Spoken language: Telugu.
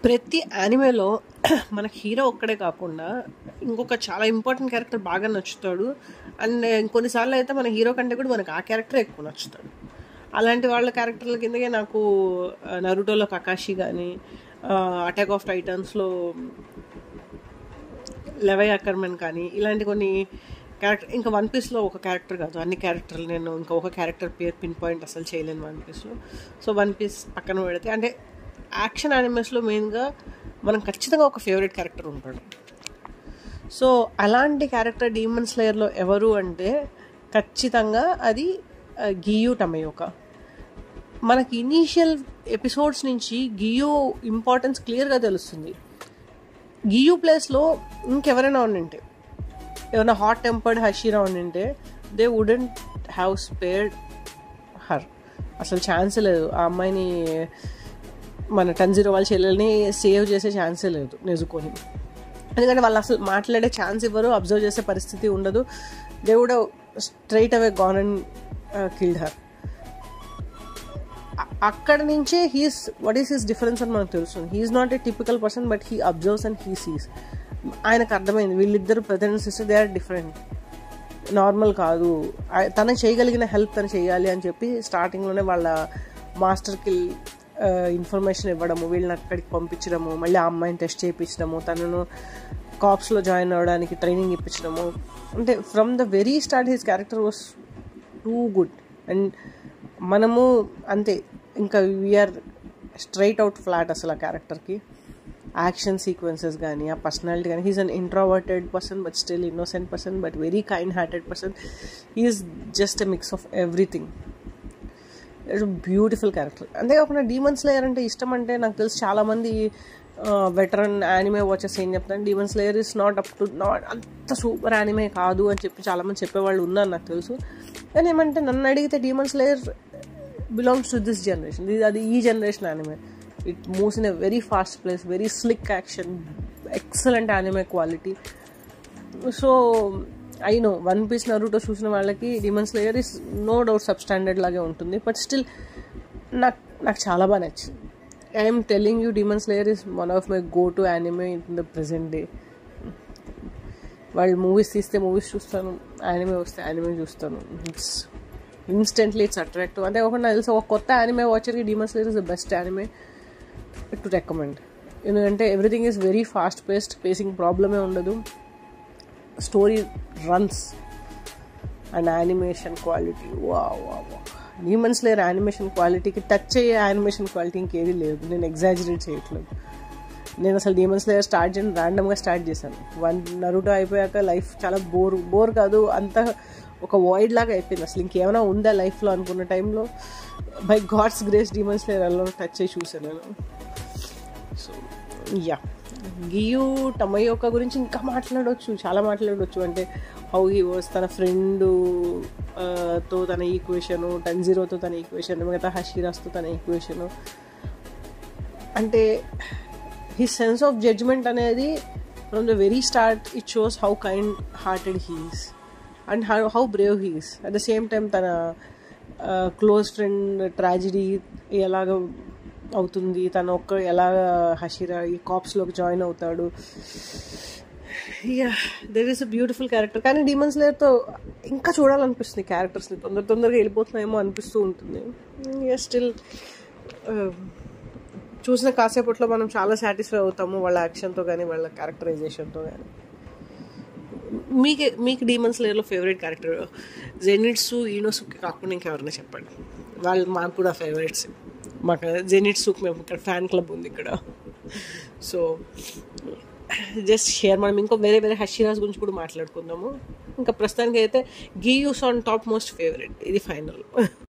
ప్రతి యానిమేలో మనకి హీరో ఒక్కడే కాకుండా ఇంకొక చాలా ఇంపార్టెంట్ క్యారెక్టర్ బాగా నచ్చుతాడు. అండ్ కొన్నిసార్లు అయితే మన హీరో కంటే కూడా మనకు ఆ క్యారెక్టర్ ఎక్కువ నచ్చుతాడు. అలాంటి వాళ్ళ క్యారెక్టర్ల కిందకే నాకు నరుటోలో కకాషి కానీ, అటాక్ ఆఫ్ టైటన్స్లో లెవై అకర్మన్ కానీ, ఇలాంటి కొన్ని క్యారెక్టర్, ఇంకా వన్ పీస్లో ఒక క్యారెక్టర్ కాదు అన్ని క్యారెక్టర్లు, నేను ఇంకా ఒక క్యారెక్టర్ పేరు పిన్ పాయింట్ అసలు చేయలేను వన్ పీస్లో. సో వన్ పీస్ పక్కన పెడితే, అంటే యాక్షన్ యానిమేస్లో మెయిన్గా మనం ఖచ్చితంగా ఒక ఫేవరెట్ క్యారెక్టర్ ఉంటాడు. సో అలాంటి క్యారెక్టర్ డీమన్ స్లేయర్లో ఎవరు అంటే ఖచ్చితంగా అది గియు టమయోకా. మనకి ఇనీషియల్ ఎపిసోడ్స్ నుంచి గియు ఇంపార్టెన్స్ క్లియర్గా తెలుస్తుంది. గియు ప్లేస్లో ఇంకెవరైనా ఉండింటే, ఏమైనా హాట్ టెంపర్డ్ హషీరా ఉండింటే they wouldn't have spared her. అసలు ఛాన్స్ లేదు. ఆ అమ్మాయిని, మన టంజిరో వాళ్ళ చెల్లెల్ని సేవ్ చేసే ఛాన్సే లేదు నెజుకొని. ఎందుకంటే వాళ్ళు అసలు మాట్లాడే ఛాన్స్ ఇవ్వరు, అబ్జర్వ్ చేసే పరిస్థితి ఉండదు. They would straight away gone and killed her. అక్కడ నుంచే వాట్ ఈస్ హిస్ డిఫరెన్స్ అని మనకు తెలుస్తుంది. He's not a typical person, but he observes and he sees. ఆయనకు అర్థమైంది వీళ్ళిద్దరు brother and sister, they are different, normal కాదు. తను చేయగలిగిన హెల్ప్ తను చేయాలి అని చెప్పి స్టార్టింగ్లోనే వాళ్ళ మాస్టర్కి ఇన్ఫర్మేషన్ ఇవ్వడము, వీళ్ళని అక్కడికి పంపించడము, మళ్ళీ ఆ అమ్మాయిని టెస్ట్ చేయించడము, తనను కాప్స్లో జాయిన్ అవ్వడానికి ట్రైనింగ్ ఇప్పించడము. అంటే from the very start his character was too good. And మనము అంతే, ఇంకా వీఆర్ స్ట్రైట్ అవుట్ ఫ్లాట్ అసలు ఆ క్యారెక్టర్కి. యాక్షన్ సీక్వెన్సెస్ కానీ, ఆ పర్సనాలిటీ కానీ, he's an introverted person but still innocent person, but very kind hearted person. He's just a mix of everything. It's beautiful character. అంతేకాకుండా డీమన్ స్లేయర్ అంటే ఇష్టం అంటే నాకు తెలిసి చాలామంది వెటరన్ యానిమే వాచెస్ ఏం చెప్తాను, డీమన్ స్లేయర్ ఇస్ నాట్ అంత సూపర్ యానిమే కాదు అని చెప్పి చాలామంది చెప్పేవాళ్ళు ఉన్నారు నాకు తెలుసు. కానీ ఏమంటే నన్ను అడిగితే Demon Slayer belongs to this generation. అది ఈ generation anime. It moves in a very fast place, very slick action, excellent anime quality. So I know One Piece Naruto చూసిన వాళ్ళకి Demon slayer is no doubt sub standard లాగే ఉంటుంది, బట్ స్టిల్ నాకు చాలా బాగా నచ్చింది. I'm telling you, Demon slayer is one of my go to anime in the present day. వాళ్ళు మూవీస్ తీస్తే మూవీస్ చూస్తాను, యానిమే వస్తే యానిమే చూస్తాను. Instantly it's attractive. అంతేకాకుండా తెలుసు ఒక కొత్త యానిమే వాచర్కి demon slayer is the best anime to recommend. ఎందుకంటే everything is very fast paced, pacing ప్రాబ్లమే ఉండదు, story runs and animation quality వా. డీమన్ స్లేయర్ యానిమేషన్ క్వాలిటీకి టచ్ అయ్యే యానిమేషన్ క్వాలిటీ ఇంకేది లేదు. నేను ఎగ్జాజరేట్ చేయట్లేదు. నేను అసలు డీమన్ స్లేయర్ స్టార్ట్ చేయడం ర్యాండమ్గా స్టార్ట్ చేశాను. నరుటో అయిపోయాక లైఫ్ చాలా బోర్ కాదు, అంత ఒక వాయిడ్ లాగా అయిపోయింది. అసలు ఇంకేమైనా ఉందా లైఫ్లో అనుకున్న టైంలో by God's grace Demon Slayer అలా టచ్ అయ్యి చూసాను నేను. సో యా, గియు టమయోకా గురించి ఇంకా మాట్లాడవచ్చు, చాలా మాట్లాడవచ్చు. అంటే హౌ హీ వాజ్, తన ఫ్రెండ్ తో తన ఈక్వేషను, టంజిరోతో తన ఈక్వేషన్, మిగతా హషీరాస్తో తన ఈక్వేషను. అంటే హిస్ సెన్స్ ఆఫ్ జడ్జ్మెంట్ అనేది from the very start it shows how kind hearted he is and how Brave he is. At the same time తన క్లోజ్ ఫ్రెండ్ ట్రాజడీ ఎలాగ అవుతుంది, తను ఎలా హషీరా ఈ కాప్స్లోకి జాయిన్ అవుతాడు. Yeah, there is a beautiful character. కానీ డీమన్ స్లేయర్తో ఇంకా చూడాలనిపిస్తుంది క్యారెక్టర్స్ని, తొందరగా వెళ్ళిపోతున్నాయేమో అనిపిస్తూ ఉంటుంది. స్టిల్ చూసిన కాసేపట్లో మనం చాలా సాటిస్ఫై అవుతాము వాళ్ళ యాక్షన్తో కానీ, వాళ్ళ క్యారెక్టరైజేషన్తో కానీ. మీకు డీమన్ స్లేయర్లో ఫేవరెట్ క్యారెక్టర్ జెనిట్సు, ఈనోసుకి కాకుండా ఇంకెవరైనా చెప్పండి. వాళ్ళు మాకు కూడా ఫేవరెట్స్. మాకు జెనిట్సుకి మేము ఇక్కడ ఫ్యాన్ క్లబ్ ఉంది ఇక్కడ. So just share. మనం ఇంకో వేరే హషీరాస్ గురించి కూడా మాట్లాడుకుందాము. ఇంకా ప్రస్తుతానికి అయితే గియూస్ ఆన్ టాప్ మోస్ట్ ఫేవరెట్, ఇది ఫైనల్.